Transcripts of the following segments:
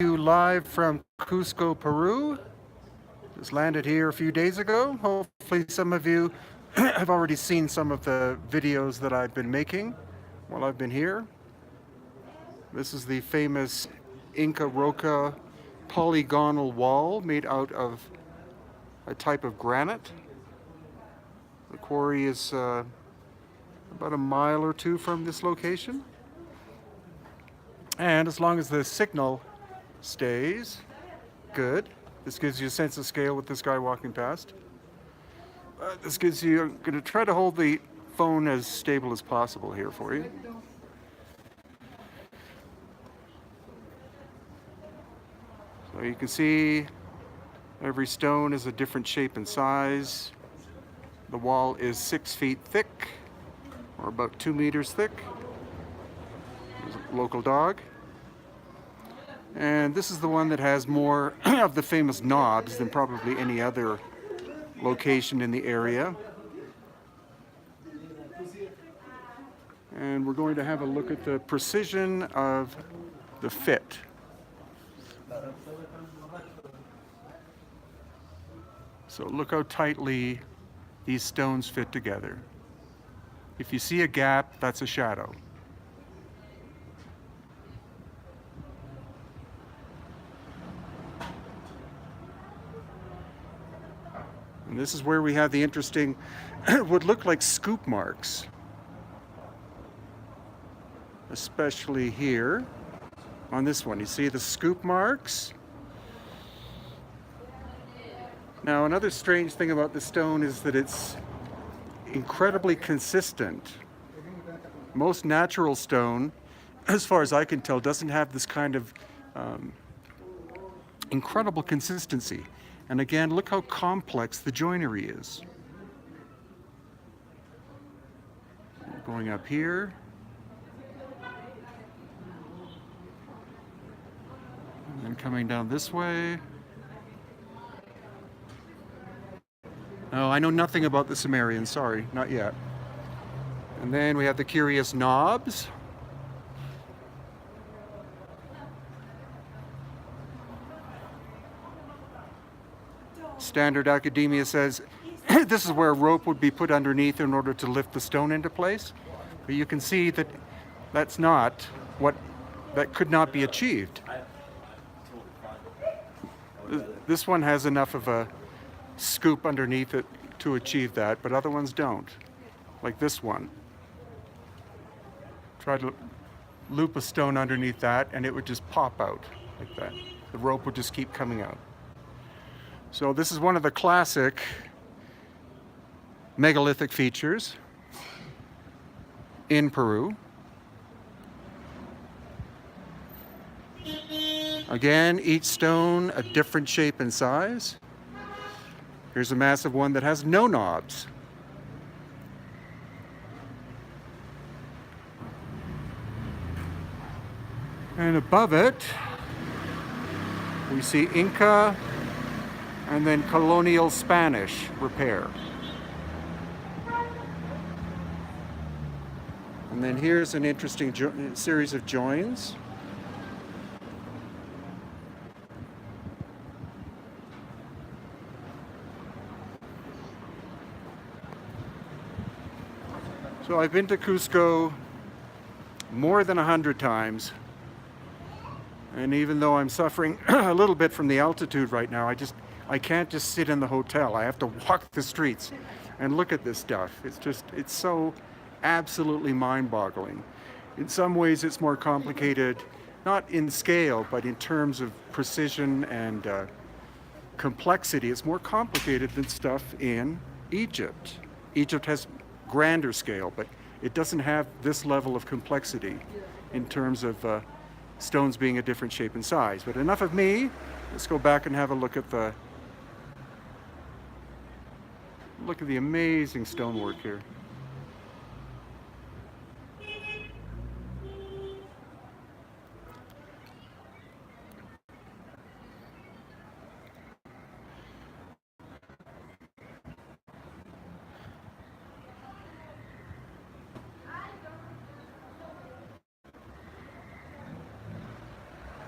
Live from Cusco, Peru. Just landed here a few days ago. Hopefully some of you have already seen some of the videos that I've been making while I've been here. This is the famous Inca Roca polygonal wall made out of a type of granite. The quarry is about a mile or two from this location. And as long as the signal stays good, this gives you a sense of scale with this guy walking past. This gives you, I'm going to try to hold the phone as stable as possible here for you. So you can see every stone is a different shape and size. The wall is 6 feet thick, or about 2 meters thick. There's a local dog. And this is the one that has more of the famous knobs than probably any other location in the area. And we're going to have a look at the precision of the fit. So look how tightly these stones fit together. If you see a gap, that's a shadow. And this is where we have the interesting, what look like scoop marks. Especially here on this one. You see the scoop marks? Now, another strange thing about the stone is that it's incredibly consistent. Most natural stone, as far as I can tell, doesn't have this kind of incredible consistency. And again, look how complex the joinery is. Going up here. And then coming down this way. Oh, I know nothing about the Sumerians, sorry, not yet. And then we have the curious knobs. Standard academia says this is where a rope would be put underneath in order to lift the stone into place. But you can see that that's not what, that could not be achieved. This one has enough of a scoop underneath it to achieve that, but other ones don't. Like this one. Try to loop a stone underneath that and it would just pop out like that. The rope would just keep coming out. So this is one of the classic megalithic features in Peru. Again, each stone a different shape and size. Here's a massive one that has no knobs. And above it, we see Inca and then colonial Spanish repair. And then here's an interesting series of joins. So I've been to Cusco more than 100 times. And even though I'm suffering a little bit from the altitude right now, I can't just sit in the hotel. I have to walk the streets and look at this stuff. It's so absolutely mind-boggling. In some ways it's more complicated, not in scale, but in terms of precision and complexity. It's more complicated than stuff in Egypt. Egypt has grander scale, but it doesn't have this level of complexity in terms of stones being a different shape and size. But enough of me. Let's go back and have a look at the amazing stonework here.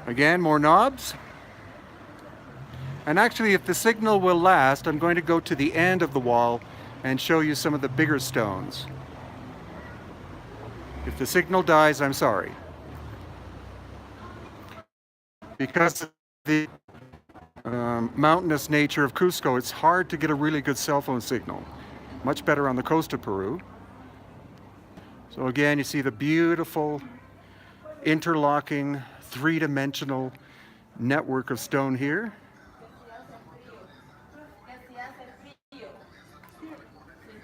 Again, more knobs. And actually, if the signal will last, I'm going to go to the end of the wall and show you some of the bigger stones. If the signal dies, I'm sorry. Because of the mountainous nature of Cusco, it's hard to get a really good cell phone signal. Much better on the coast of Peru. So again, you see the beautiful interlocking three-dimensional network of stone here.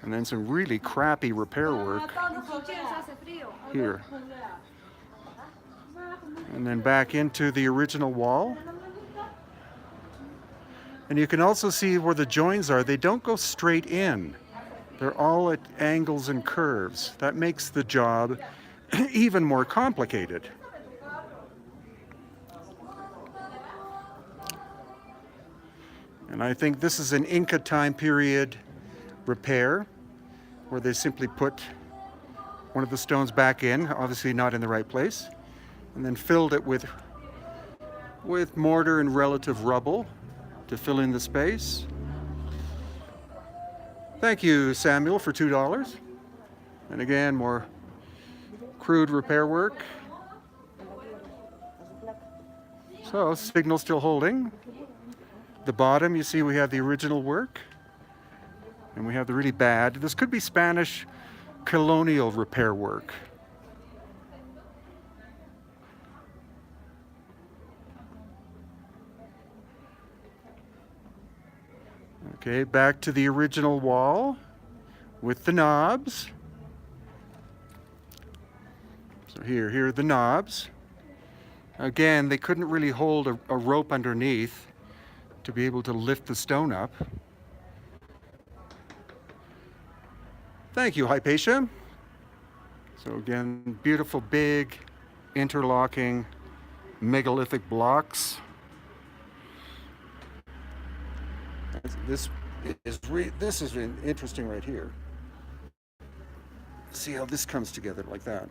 And then some really crappy repair work here. And then back into the original wall. And you can also see where the joins are. They don't go straight in. They're all at angles and curves. That makes the job even more complicated. And I think this is an Inca time period repair, where they simply put one of the stones back in, obviously not in the right place, and then filled it with mortar and relative rubble to fill in the space. Thank you, Samuel, for $2. And again, more crude repair work. So, signal still holding. The bottom, you see we have the original work. And we have the really bad. This could be Spanish colonial repair work. Okay, back to the original wall with the knobs. So here are the knobs. Again, they couldn't really hold a rope underneath to be able to lift the stone up. Thank you, Hypatia. So again, beautiful, big, interlocking, megalithic blocks. This is interesting right here. See how this comes together like that.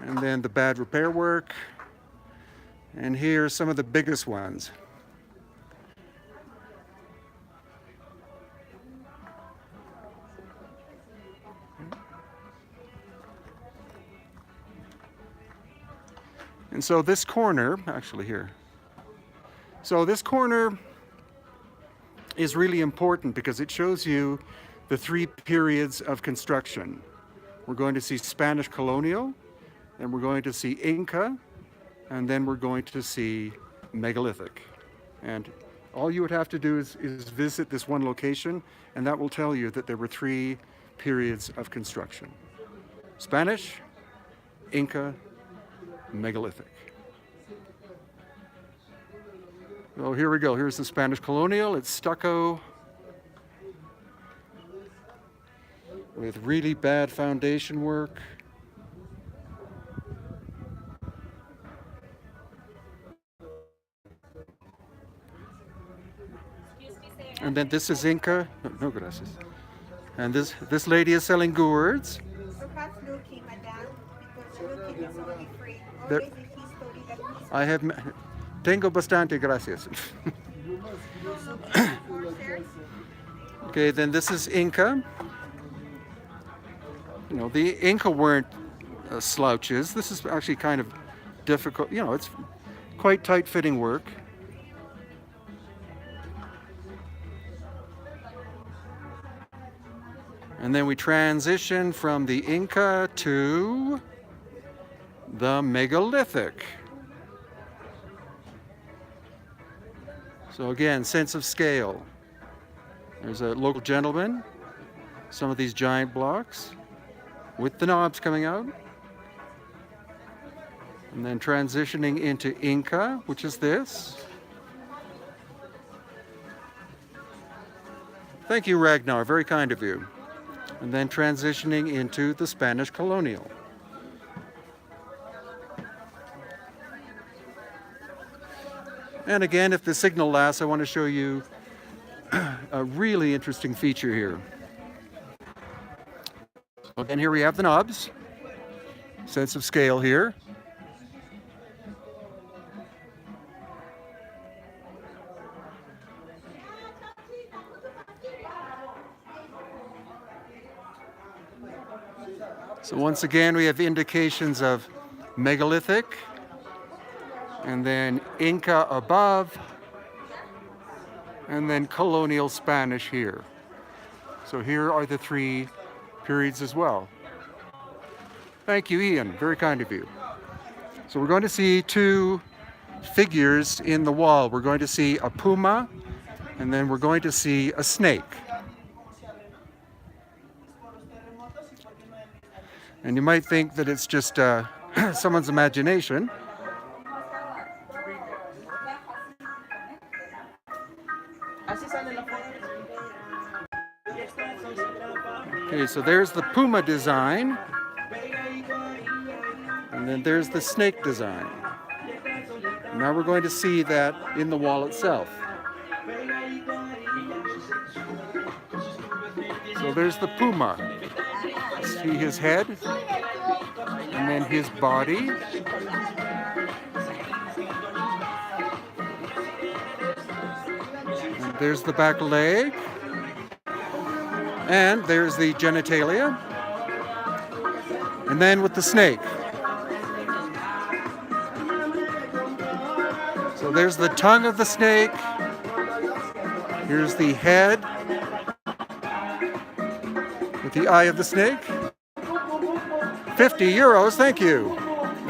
And then the bad repair work. And here's some of the biggest ones. And so this corner, actually here, so this corner is really important because it shows you the three periods of construction. We're going to see Spanish colonial, and we're going to see Inca, and then we're going to see megalithic. And all you would have to do is visit this one location, and that will tell you that there were three periods of construction: Spanish, Inca, megalithic. So here we go. Here's the Spanish colonial. It's stucco with really bad foundation work. And then this is Inca. No, gracias. And this lady is selling gourds. I have. Tengo bastante, gracias. Okay, then this is Inca. You know, the Inca weren't slouches. This is actually kind of difficult. You know, it's quite tight-fitting work. And then we transition from the Inca to the megalithic. So again, sense of scale. There's a local gentleman, some of these giant blocks with the knobs coming out. And then transitioning into Inca, which is this. Thank you, Ragnar, very kind of you. And then transitioning into the Spanish colonial. And again, if the signal lasts, I want to show you a really interesting feature here. Again, here we have the knobs. sense of scale here. So once again, we have indications of megalithic, and then Inca above, and then colonial Spanish here. So here are the three periods as well. Thank you, Ian. Very kind of you. So we're going to see two figures in the wall. We're going to see a puma, and then we're going to see a snake. And you might think that it's just someone's imagination. Okay, so there's the puma design, and then there's the snake design. Now we're going to see that in the wall itself. So there's the puma. See his head, and then his body. And there's the back leg. And there's the genitalia. And then with the snake. So there's the tongue of the snake. Here's the head with the eye of the snake. 50 euros, thank you.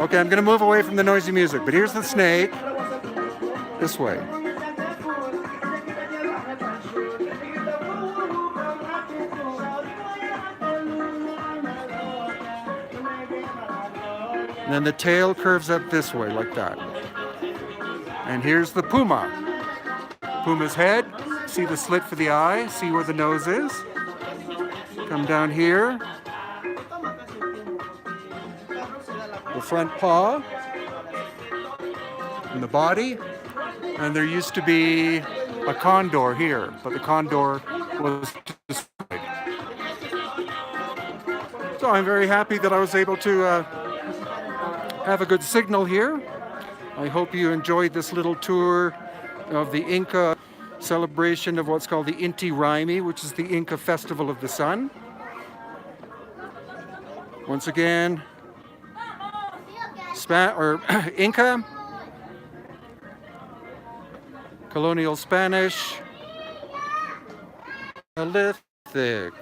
Okay, I'm going to move away from the noisy music, but here's the snake. This way. And then the tail curves up this way, like that. And here's the puma. Puma's head. See the slit for the eye. See where the nose is. Come down here. The front paw. And the body. And there used to be a condor here, but the condor was destroyed. So I'm very happy that I was able to have a good signal here. I hope you enjoyed this little tour of the Inca celebration of what's called the Inti Raymi, which is the Inca Festival of the Sun. Once again, Inca, colonial Spanish, Neolithic.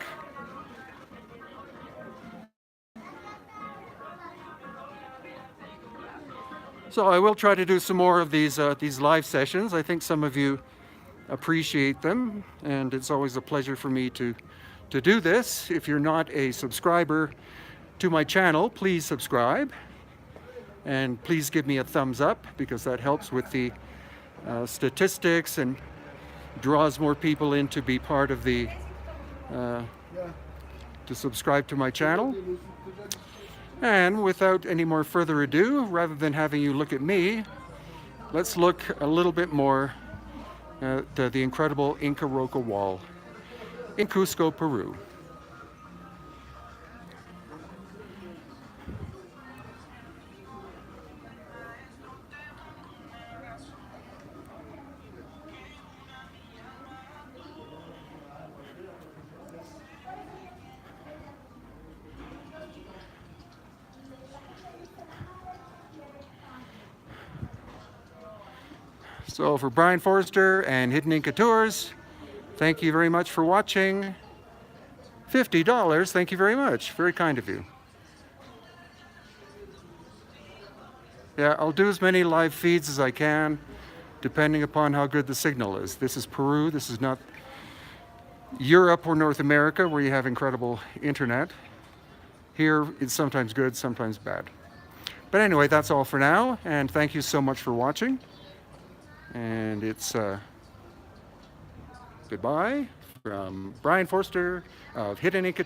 So I will try to do some more of these live sessions. I think some of you appreciate them, and it's always a pleasure for me to do this. If you're not a subscriber to my channel, please subscribe, and please give me a thumbs up, because that helps with the statistics and draws more people in to be part of the to subscribe to my channel. And without any more further ado, rather than having you look at me, let's look a little bit more at the incredible Inca Roca wall in Cusco, Peru. So for Brian Forrester and Hidden Inca Tours, thank you very much for watching. $50, thank you very much. Very kind of you. Yeah, I'll do as many live feeds as I can, depending upon how good the signal is. This is Peru, this is not Europe or North America, where you have incredible internet. Here, it's sometimes good, sometimes bad. But anyway, that's all for now, and thank you so much for watching. And it's goodbye from Brian Forster of Hidden Inca